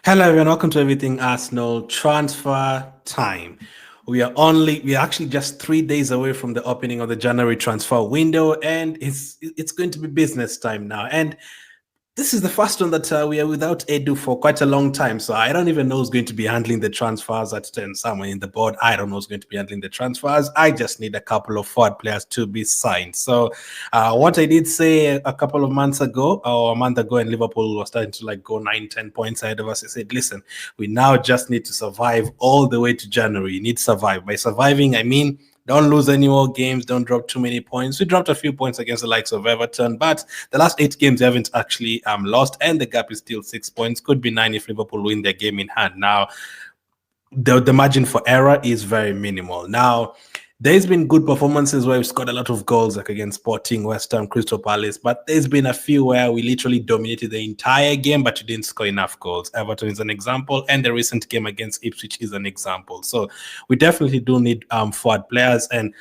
Hello everyone, welcome to Everything Arsenal Transfer Time. We are actually just 3 days away from the opening of the January transfer window, and it's going to be business time now. And this is the first one that we are without Edu for quite a long time. So I don't even know who's going to be handling the transfers at 10. Somewhere in the board, I don't know who's going to be handling the transfers. I just need a couple of forward players to be signed. So what I did say a couple of months ago, or a month ago, and Liverpool was starting to go 9-10 points ahead of us, I said, listen, we now just need to survive all the way to January. You need to survive. By surviving, I mean, don't lose any more games. Don't drop too many points. We dropped a few points against the likes of Everton, but the last 8 games we haven't actually lost, and the gap is still 6 points. Could be 9 if Liverpool win their game in hand. Now, the margin for error is very minimal. Now, there's been good performances where we've scored a lot of goals, like against Sporting, West Ham, Crystal Palace, but there's been a few where we literally dominated the entire game, but we didn't score enough goals. Everton is an example, and the recent game against Ipswich is an example. So we definitely do need forward players, and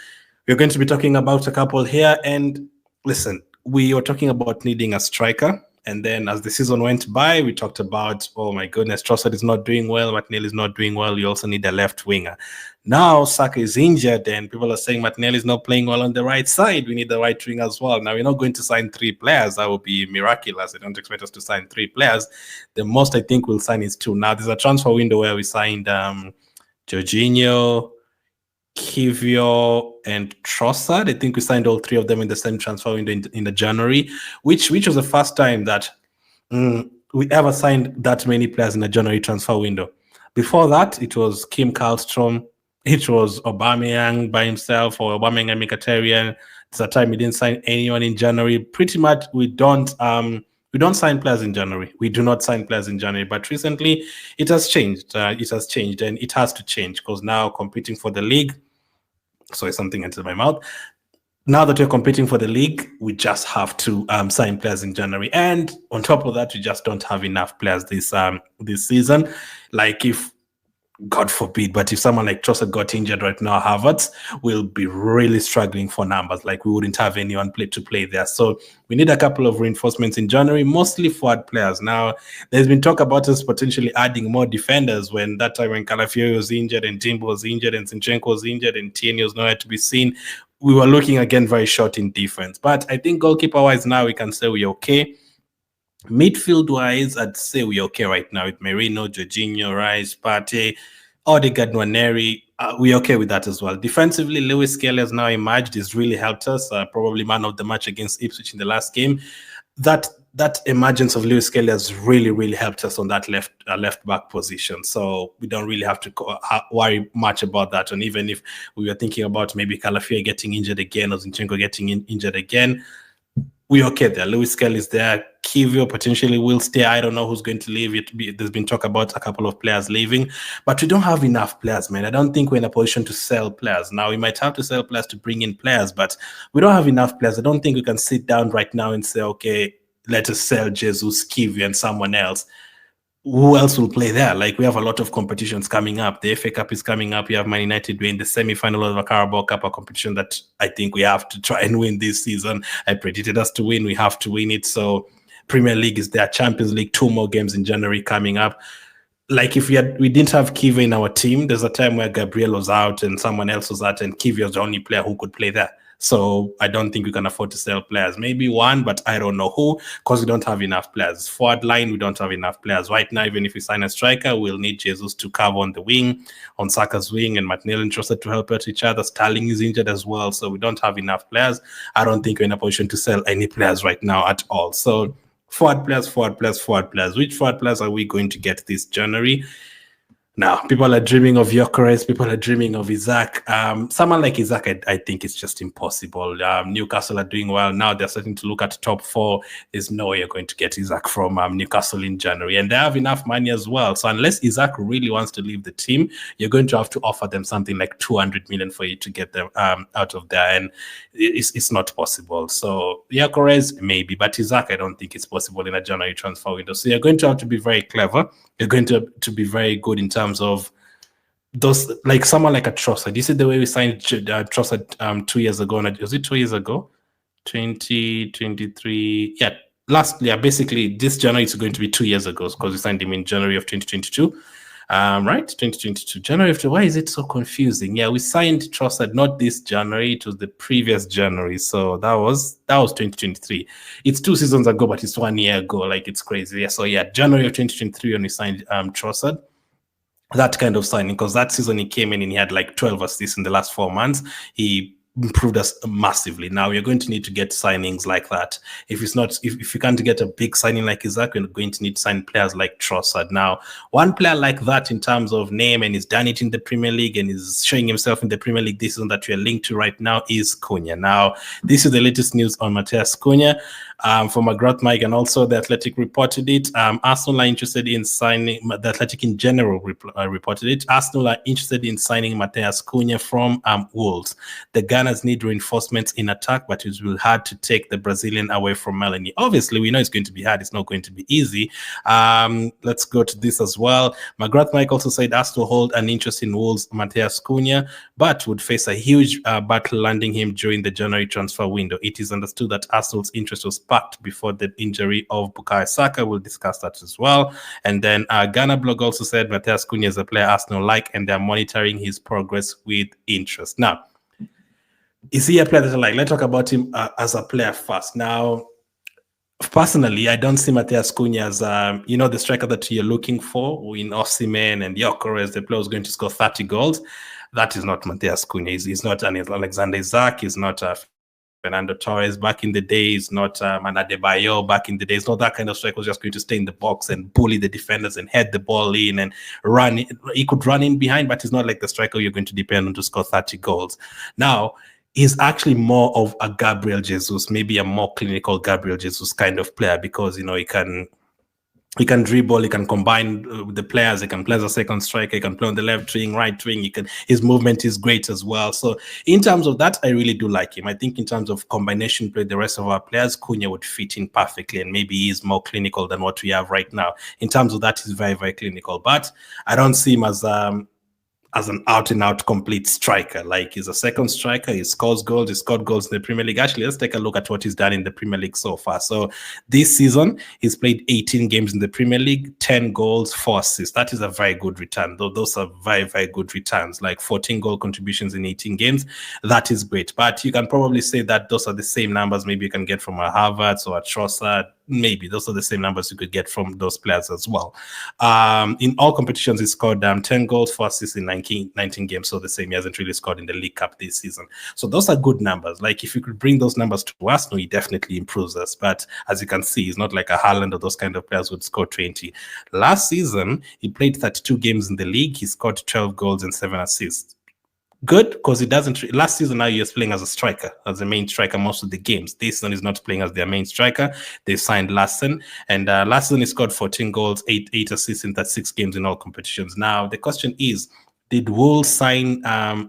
we're going to be talking about a couple here. And listen, we were talking about needing a striker. And then as the season went by, we talked about, oh my goodness, Trossard is not doing well, Martinelli is not doing well. You also need a left winger. Now Saka is injured, and people are saying Martinelli is not playing well on the right side. We need the right wing as well. Now, we're not going to sign 3 players. That would be miraculous. I don't expect us to sign 3 players. The most I think we'll sign is 2. Now, there's a transfer window where we signed Jorginho, Kivio, and Trossard. I think we signed all 3 of them in the same transfer window in the January, which was the first time that we ever signed that many players in a January transfer window. Before that, it was Kim Karlstrom, it was Aubameyang by himself, or Aubameyang and Mkhitaryan. It's a time we didn't sign anyone in January. Pretty much, we don't sign players in January. We do not sign players in January. But recently, it has changed. It has changed, and it has to change, because now competing for the league. Sorry, something entered my mouth. Now that we're competing for the league, we just have to sign players in January. And on top of that, we just don't have enough players this season. Like, if, God forbid, but if someone like Trossard got injured right now, Havertz will be really struggling for numbers. Like, we wouldn't have anyone to play there. So we need a couple of reinforcements in January, mostly forward players. Now, there's been talk about us potentially adding more defenders when Calafiori was injured, and Timbo was injured, and Zinchenko was injured, and Tierney was nowhere to be seen. We were looking again very short in defense. But I think goalkeeper-wise now we can say we're okay. Midfield-wise, I'd say we're okay right now with Merino, Jorginho, Rice, Partey, Odegaard, Nwaneri. We're okay with that as well. Defensively, Lewis Kelly has now emerged. He's really helped us. Probably man of the match against Ipswich in the last game. That emergence of Lewis Kelly has really, really helped us on that left back position. So we don't really have to worry much about that. And even if we were thinking about maybe Calafiori getting injured again, or Zinchenko getting injured again, we're okay there. Lewis Kelly is there. Kivio potentially will stay. I don't know who's going to leave. There's been talk about a couple of players leaving, but we don't have enough players, man. I don't think we're in a position to sell players. Now, we might have to sell players to bring in players, but we don't have enough players. I don't think we can sit down right now and say, okay, let us sell Jesus, Kivio, and someone else. Who else will play there? Like, we have a lot of competitions coming up. The FA Cup is coming up. We have Man United doing the semi-final of the Carabao Cup, a competition that I think we have to try and win this season. I predicted us to win. We have to win it. So Premier League is there. Champions League, 2 more games in January coming up. Like, if we didn't have Kivio in our team, there's a time where Gabriel was out and someone else was out, and Kivio was the only player who could play there. So I don't think we can afford to sell players. Maybe one, but I don't know who, because we don't have enough players. Forward line, we don't have enough players. Right now, even if we sign a striker, we'll need Jesus to cover on the wing, on Saka's wing, and Martinelli and Trossard to help out each other. Sterling is injured as well, so we don't have enough players. I don't think we're in a position to sell any players right now at all. So forward players, forward players, forward players. Which forward players are we going to get this January? Now, people are dreaming of Gyökeres. People are dreaming of Isaac. Someone like Isaac, I think it's just impossible. Newcastle are doing well. Now they're starting to look at top 4. There's no way you're going to get Isaac from Newcastle in January. And they have enough money as well. So unless Isaac really wants to leave the team, you're going to have to offer them something like 200 million for you to get them out of there. And it's not possible. So Gyökeres, maybe. But Isaac, I don't think it's possible in a January transfer window. So you're going to have to be very clever. You're going to be very good in terms of those, like someone like a Trossard. You see the way we signed Trossard 2 years ago. Was it 2 years ago? 2023. Yeah, basically this January is going to be 2 years ago because we signed him in January of 2022. Right, 2022 January. Why is it so confusing? Yeah, we signed Trossard not this January, it was the previous January, so that was 2023. It's 2 seasons ago, but it's 1 year ago. Like, it's crazy. Yeah, so yeah, January of 2023 when we signed Trossard. That kind of signing, because that season he came in and he had like 12 assists in the last 4 months. He improved us massively. Now you're going to need to get signings like that. If you can't get a big signing like Isaac, you're going to need to sign players like Trossard. Now, one player like that in terms of name, and he's done it in the Premier League and is showing himself in the Premier League this season that we are linked to right now, is Cunha. Now, this is the latest news on Matheus Cunha. From McGrath Mike, and also The Athletic reported it. Arsenal are interested in signing, The Athletic in general reported it. Arsenal are interested in signing Matheus Cunha from Wolves. The Gunners need reinforcements in attack, but it will be hard to take the Brazilian away from Melanie. Obviously, we know it's going to be hard. It's not going to be easy. Let's go to this as well. McGrath Mike also said Arsenal hold an interest in Wolves' Matheus Cunha, but would face a huge battle landing him during the January transfer window. It is understood that Arsenal's interest was packed before the injury of Bukayo Saka. We'll discuss that as well. And then Ghana blog also said Matheus Cunha is a player Arsenal like, and they're monitoring his progress with interest. Now, is he a player that I like? Let's talk about him as a player first. Now, personally, I don't see Matheus Cunha as the striker that you're looking for in Osimhen and Gyökeres, the player who's going to score 30 goals. That is not Matheus Cunha. He's not an Alexander Isaac. He's not Fernando Torres back in the days, not Adebayo back in the days. Not that kind of striker who's just going to stay in the box and bully the defenders and head the ball in and run. He could run in behind, but he's not like the striker you're going to depend on to score 30 goals. Now, he's actually more of a Gabriel Jesus, maybe a more clinical Gabriel Jesus kind of player, because he can dribble, he can combine with the players, he can play as a second striker, he can play on the left wing, right wing, his movement is great as well. So in terms of that, I really do like him. I think in terms of combination play, the rest of our players, Cunha would fit in perfectly, and maybe he's more clinical than what we have right now. In terms of that, he's very, very clinical, but I don't see him as an out-and-out complete striker. Like, he's a second striker, he scores goals, he scored goals in the Premier League. Actually, let's take a look at what he's done in the Premier League so far. So this season, he's played 18 games in the Premier League, 10 goals, 4 assists. That is a very good return. Those are very, very good returns, like 14 goal contributions in 18 games. That is great. But you can probably say that those are the same numbers maybe you can get from a Havertz or a Trossard. Maybe those are the same numbers you could get from those players as well. In all competitions, he scored 10 goals, 4 assists in 19 games. So the same. He hasn't really scored in the League Cup this season. So those are good numbers. Like, if you could bring those numbers to Arsenal, he definitely improves us. But as you can see, he's not like a Haaland or those kind of players who would score 20. Last season, he played 32 games in the league. He scored 12 goals and 7 assists. Good, because he doesn't. Last season, now he was playing as a striker, as the main striker most of the games. This season, he's not playing as their main striker. They signed Lassen, and last season he scored 14 goals, 8 assists in 36 games in all competitions. Now, the question is, did Wolves sign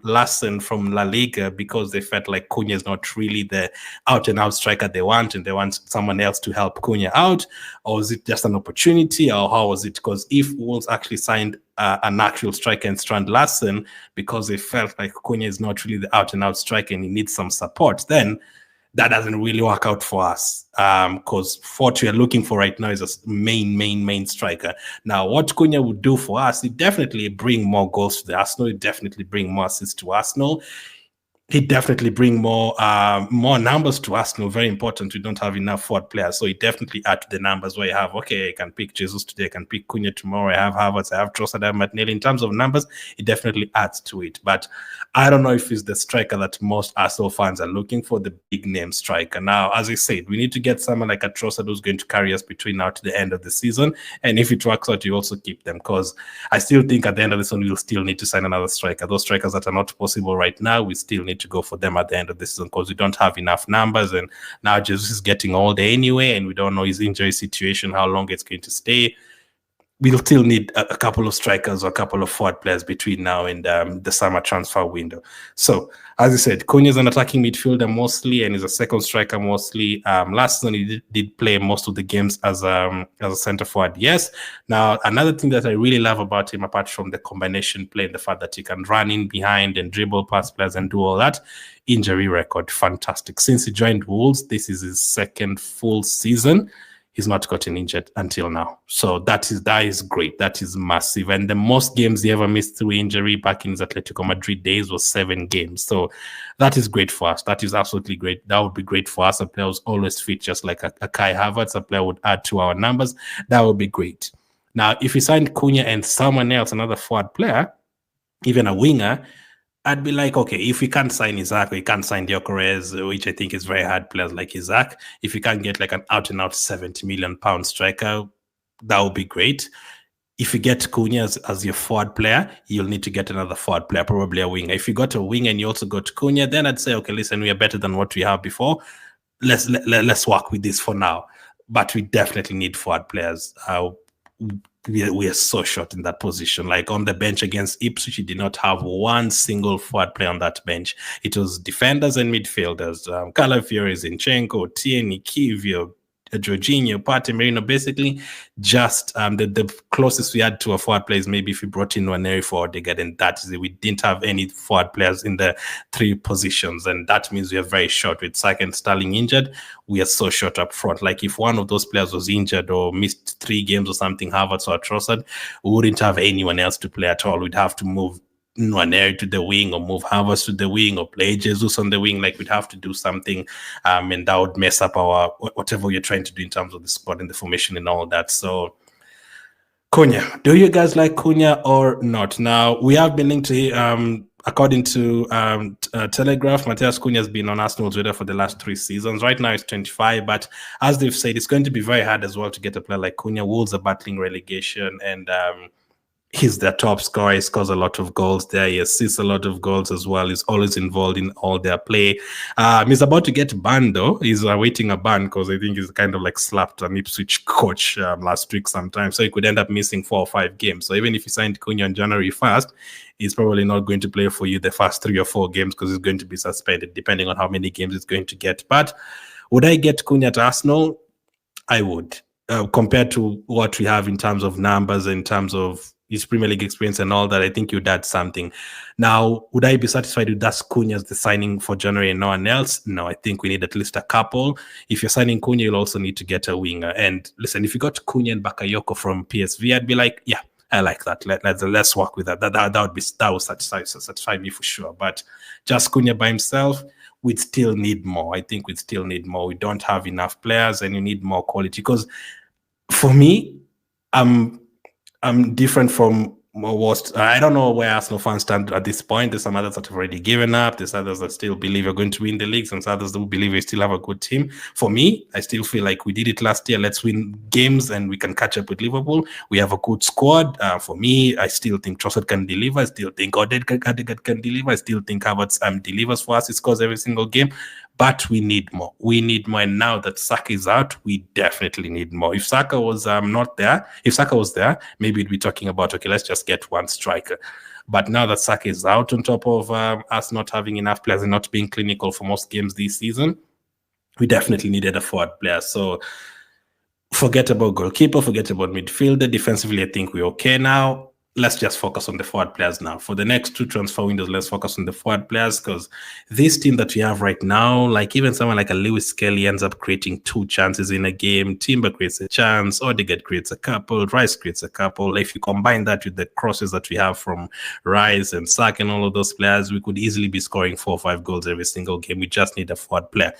Lassen from La Liga because they felt like Cunha is not really the out-and-out striker they want, and they want someone else to help Cunha out? Or was it just an opportunity, or how was it? Because if Wolves actually signed an actual striker and Strand Lassen because they felt like Cunha is not really the out-and-out striker and he needs some support, then that doesn't really work out for us, because what we are looking for right now is a main striker. Now, what Cunha would do for us, it definitely bring more goals to the Arsenal, it definitely bring more assists to Arsenal, he definitely bring more numbers to Arsenal. Very important. We don't have enough forward players, so he definitely add to the numbers where you have, okay, I can pick Jesus today, I can pick Cunha tomorrow, I have Havertz, I have Trossard, I have Martinelli. In terms of numbers, it definitely adds to it. But I don't know if he's the striker that most Arsenal fans are looking for, the big name striker. Now, as I said, we need to get someone like a Trossard who's going to carry us between now to the end of the season. And if it works out, you also keep them, because I still think at the end of the season, we'll still need to sign another striker. Those strikers that are not possible right now, we still need to go for them at the end of the season, because we don't have enough numbers, and now Jesus is getting older anyway, and we don't know his injury situation, how long it's going to stay. We'll still need a couple of strikers or a couple of forward players between now and the summer transfer window. So, as I said, Cunha is an attacking midfielder mostly, and is a second striker mostly. Last season, he did play most of the games as a center forward. Yes. Now, another thing that I really love about him, apart from the combination play and the fact that he can run in behind and dribble past players and do all that, injury record, fantastic. Since he joined Wolves, this is his second full season he's not gotten injured until now. So that is great. That is massive. And the most games he ever missed through injury back in his Atletico Madrid days was 7 games. So that is great for us. That is absolutely great. That would be great for us. A player who's always fit, just like a Kai Havertz, a player would add to our numbers. That would be great. Now, if we signed Cunha and someone else, another forward player, even a winger, I'd be like, okay, if we can't sign Isaac, we can't sign Gyökeres, which I think is very hard, players like Isaac. If we can't get like an out-and-out 70 million pound striker, that would be great. If you get Cunha as your forward player, you'll need to get another forward player, probably a winger. If you got a winger and you also got Cunha, then I'd say, okay, listen, we are better than what we have before. Let's work with this for now. But we definitely need forward players. We are so short in that position. Like on the bench against Ipswich, he did not have one single forward player on that bench. It was defenders and midfielders. Calafiori, Zinchenko, Tierney, Kivio, Jorginho, Partey, Merino, basically just the closest we had to a forward player is maybe if we brought in Nwaneri for Odegaard, and that is it. We didn't have any forward players in the 3 positions, and that means we are very short. With Saka and Sterling injured, we are so short up front. Like if one of those players was injured or missed 3 games or something, Havertz or Trossard, we wouldn't have anyone else to play at all. We'd have to move Nwaneri to the wing or move Havertz to the wing or play Jesus on the wing. Like we'd have to do something and that would mess up our whatever we're trying to do in terms of the squad and the formation and all that. So Cunha, do you guys like Cunha or not? Now we have been linked to according to Telegraph, Matheus Cunha has been on Arsenal's radar for the last 3 seasons. Right now, it's 25, but as they've said, it's going to be very hard as well to get a player like Cunha. Wolves are battling relegation, and he's their top scorer. He scores a lot of goals there. He assists a lot of goals as well. He's always involved in all their play. He's about to get banned, though. He's awaiting a ban because I think he's kind of like slapped an Ipswich coach last week sometime. So he could end up missing 4 or 5 games. So even if you signed Cunha on January 1st, he's probably not going to play for you the first 3 or 4 games because he's going to be suspended, depending on how many games he's going to get. But would I get Cunha to Arsenal? I would. Compared to what we have in terms of numbers, in terms of his Premier League experience and all that, I think you'd add something. Now, would I be satisfied with that Cunha as the signing for January and no one else? No, I think we need at least a couple. If you're signing Cunha, you'll also need to get a winger. And listen, if you got Cunha and Bakayoko from PSV, I'd be like, yeah, I like that. Let's work with that. That would satisfy me for sure. But just Cunha by himself, we'd still need more. I think we'd still need more. We don't have enough players, and you need more quality. Because for me, I'm different from what I don't know where Arsenal fans stand at this point. There's some others that have already given up. There's others that still believe you're going to win the league. Some others that believe we still have a good team. For me, I still feel like we did it last year. Let's win games and we can catch up with Liverpool. We have a good squad. For me, I still think Trossard can deliver. I still think Odegaard can deliver. I still think Havertz delivers for us. He scores every single game. But we need more. We need more. And now that Saka is out, we definitely need more. If Saka was not there, if Saka was there, maybe we'd be talking about, okay, let's just get one striker. But now that Saka is out, on top of us not having enough players and not being clinical for most games this season, we definitely needed a forward player. So forget about goalkeeper, forget about midfielder. Defensively, I think we're okay now. Let's just focus on the forward players now. For the next 2 transfer windows, let's focus on the forward players, because this team that we have right now, like even someone like a Lewis Kelly ends up creating 2 chances in a game. Timber creates a chance. Odegaard creates a couple. Rice creates a couple. If you combine that with the crosses that we have from Rice and Saka and all of those players, we could easily be scoring 4 or 5 goals every single game. We just need a forward player.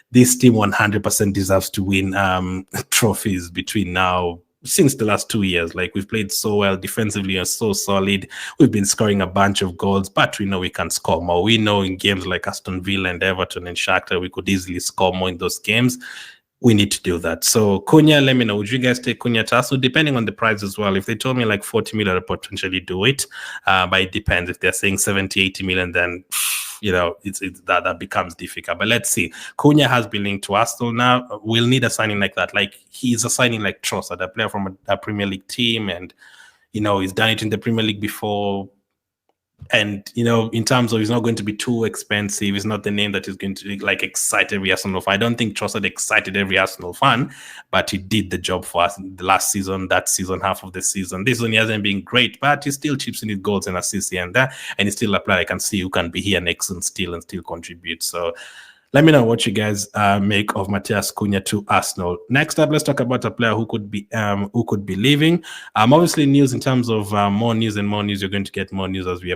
This team 100% deserves to win trophies between now since the last 2 years. Like, we've played so well defensively, are so solid. We've been scoring a bunch of goals, but we know we can score more. We know in games like Aston Villa and Everton and Shakhtar, we could easily score more in those games. We need to do that. So Cunha, let me know, would you guys take Cunha to Arsenal? Depending on the price as well. If they told me like 40 million, I'd potentially do it. But it depends. If they're saying 70, 80 million, then it's that becomes difficult. But let's see. Cunha has been linked to Arsenal now. We'll need a signing like that. Like, he's a signing like Trossard, a player from a Premier League team, and he's done it in the Premier League before. And in terms of, he's not going to be too expensive. He's not the name that is going to like excite every Arsenal fan. I don't think Trossard excited every Arsenal fan, but he did the job for us the last season, that season, half of the season. This one, he hasn't been great, but he still chips in his goals and assists here and there, and he's still a player I can see who can be here next and still contribute. So Let me know what you guys make of Matheus Cunha to Arsenal. Next up, let's talk about a player who could be leaving. Obviously, news in terms of more news and more news. You're going to get more news as we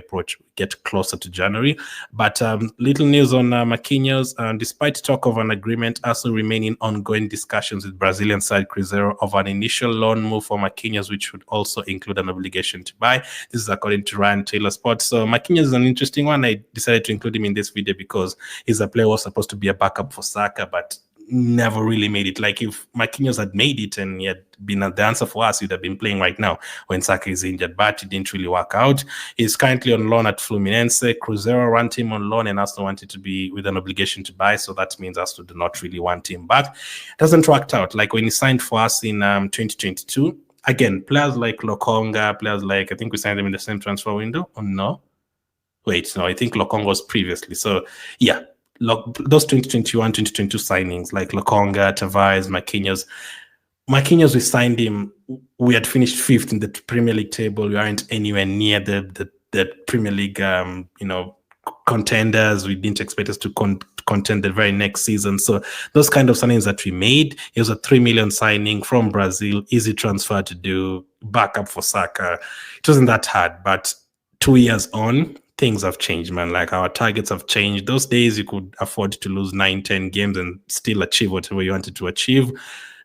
get closer to January. But little news on Marquinhos. Despite talk of an agreement, Arsenal remain in ongoing discussions with Brazilian side Cruzeiro of an initial loan move for Marquinhos, which would also include an obligation to buy. This is according to Ryan Taylor Sports. So Marquinhos is an interesting one. I decided to include him in this video because he's a player who was supposed to be a backup for Saka, but never really made it. Like if Marquinhos had made it and he had been the answer for us, he'd have been playing right now when Saka is injured, but it didn't really work out. He's currently on loan at Fluminense. Cruzeiro ran him on loan and Arsenal wanted to be with an obligation to buy, so that means Arsenal do not really want him back. It doesn't work out. Like when he signed for us in 2022, again, players like Lokonga, players like, I think we signed them in the same transfer window, or no? Wait, no, I think Lokonga was previously. So yeah, those 2021, 2022 signings like Lokonga, Tavares, Marquinhos, we signed him. We had finished 5th in the Premier League table. We aren't anywhere near the Premier League, contenders. We didn't expect us to contend the very next season. So those kind of signings that we made, it was a 3 million signing from Brazil, easy transfer to do, backup for Saka. It wasn't that hard, but 2 years on, things have changed, man. Like our targets have changed. Those days you could afford to lose 9-10 games and still achieve whatever you wanted to achieve.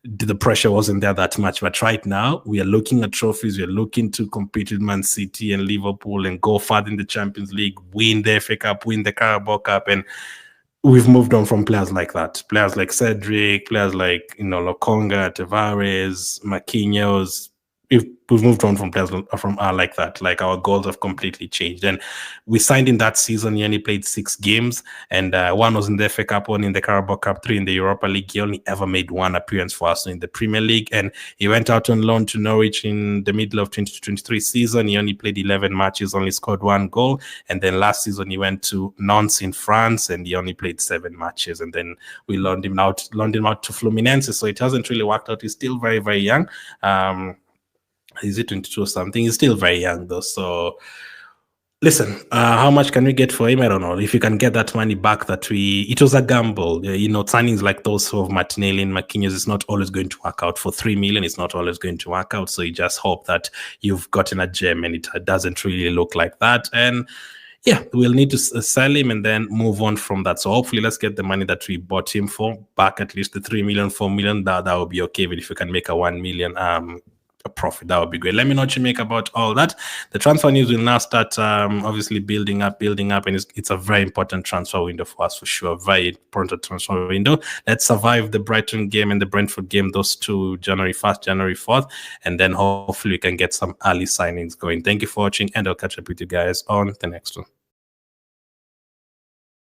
The pressure wasn't there that much, but right now we are looking at trophies. We are looking to compete with Man City and Liverpool and go further in the Champions League, win the FA Cup, win the Carabao Cup, and we've moved on from players like that. Players like Cedric, players like Lokonga, Tavares, Marquinhos. We've moved on from players like that. Like our goals have completely changed. And we signed in that season. He only played 6 games, and 1 was in the FA Cup, 1 in the Carabao Cup, 3 in the Europa League. He only ever made 1 appearance for us in the Premier League, and he went out on loan to Norwich in the middle of 2023 season. He only played 11 matches, only scored 1 goal, and then last season he went to Nantes in France, and he only played 7 matches, and then we loaned him out to Fluminense. So it hasn't really worked out. He's still very, very young. Is it 22 or something? He's still very young though. So listen, how much can we get for him? I don't know. If you can get that money back it was a gamble. Signings like those of Martinelli and Marquinhos is not always going to work out. For 3 million, it's not always going to work out. So you just hope that you've gotten a gem, and it doesn't really look like that. And yeah, we'll need to sell him and then move on from that. So hopefully let's get the money that we bought him for back, at least the 3 million, 4 million. That would be okay. But if you can make a 1 million a profit, that would be great. Let me know what you make about all that. The transfer news will now start obviously building up, and it's a very important transfer window for us, for sure. Very important transfer window. Let's survive the Brighton game and the Brentford game, those 2, January 1st, January 4th, and then hopefully we can get some early signings going. Thank you for watching, and I'll catch up with you guys on the next one.